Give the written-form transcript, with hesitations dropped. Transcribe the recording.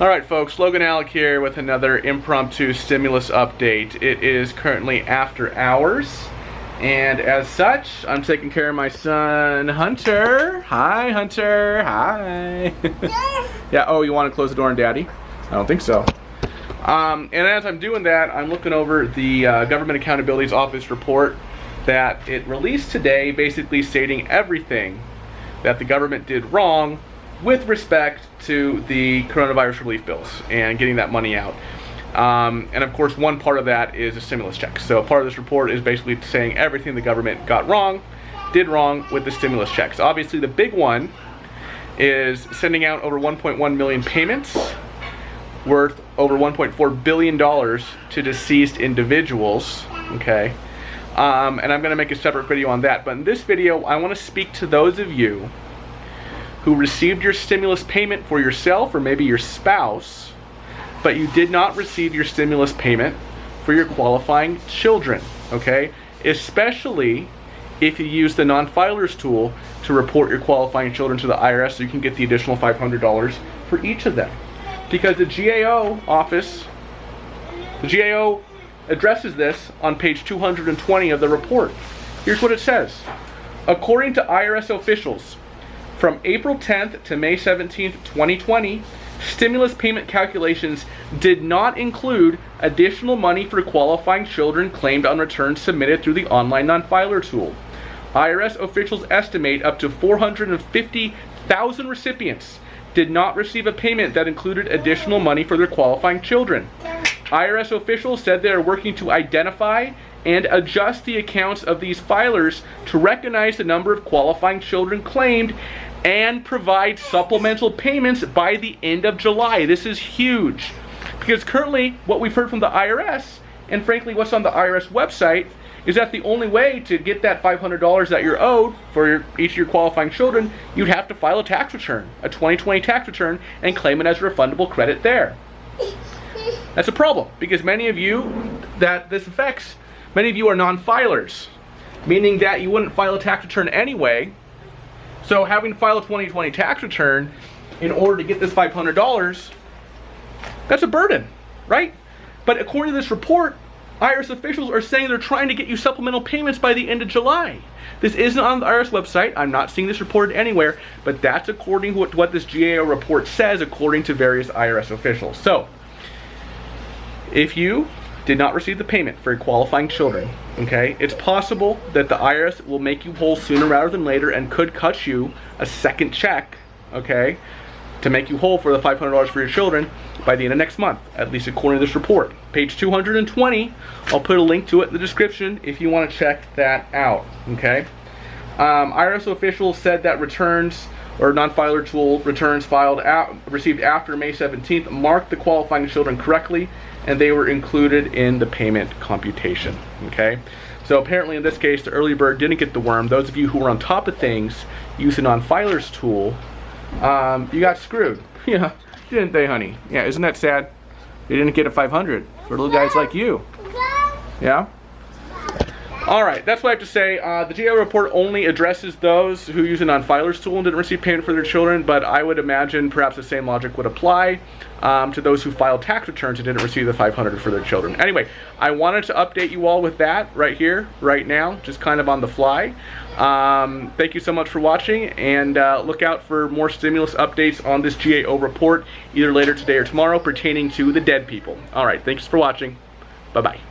Alright folks, Logan Alec here with another impromptu stimulus update. It is currently after hours, and as such, I'm taking care of my son, Hunter. Hi, Hunter. Hi. Yeah, oh, you want to close the door on Daddy? I don't think so. And as I'm doing that, I'm looking over the Government Accountability Office report that it released today, basically stating everything that the government did wrong with respect to the coronavirus relief bills and getting that money out. And of course, one part of that is a stimulus check. So part of this report is basically saying everything the government got wrong, did wrong with the stimulus checks. Obviously, the big one is sending out over 1.1 million payments worth over $1.4 billion to deceased individuals, okay? And I'm going to make a separate video on that. But in this video, I want to speak to those of you who received your stimulus payment for yourself or maybe your spouse, but you did not receive your stimulus payment for your qualifying children, okay? Especially if you use the non-filers tool to report your qualifying children to the IRS, so you can get the additional $500 for each of them. Because the GAO office, the GAO addresses this on page 220 of the report. Here's what it says. According to IRS officials, from April 10th to May 17th, 2020, stimulus payment calculations did not include additional money for qualifying children claimed on returns submitted through the online non-filer tool. IRS officials estimate up to 450,000 recipients did not receive a payment that included additional money for their qualifying children. IRS officials said they are working to identify and adjust the accounts of these filers to recognize the number of qualifying children claimed and provide supplemental payments by the end of July. This is huge, because currently what we've heard from the IRS, and frankly what's on the IRS website, is that the only way to get that $500 that you're owed for each of your qualifying children, you'd have to file a tax return, a 2020 tax return, and claim it as a refundable credit there. That's a problem, because many of you that this affects, many of you are non-filers, meaning that you wouldn't file a tax return anyway. So having to file a 2020 tax return in order to get this $500, that's a burden, right? But according to this report, IRS officials are saying they're trying to get you supplemental payments by the end of July. This isn't on the IRS website. I'm not seeing this reported anywhere, but that's according to what this GAO report says, according to various IRS officials. So, if you did not receive the payment for your qualifying children, okay, it's possible that the IRS will make you whole sooner rather than later and could cut you a second check, okay, to make you whole for the $500 for your children by the end of next month, at least according to this report. Page 220, I'll put a link to it in the description if you want to check that out, okay? IRS officials said that returns or non-filer tool returns received after May 17th marked the qualifying children correctly, and they were included in the payment computation, okay? So apparently in this case, the early bird didn't get the worm. Those of you who were on top of things using non-filers tool, you got screwed. Yeah, didn't they, honey? Yeah, isn't that sad? They didn't get a 500 for little guys like you. Yeah? Alright, that's what I have to say. The GAO report only addresses those who use a non-filers tool and didn't receive payment for their children, but I would imagine perhaps the same logic would apply to those who filed tax returns and didn't receive the $500 for their children. Anyway, I wanted to update you all with that right here, right now, just kind of on the fly. Thank you so much for watching, and look out for more stimulus updates on this GAO report either later today or tomorrow pertaining to the dead people. Alright, thanks for watching. Bye-bye.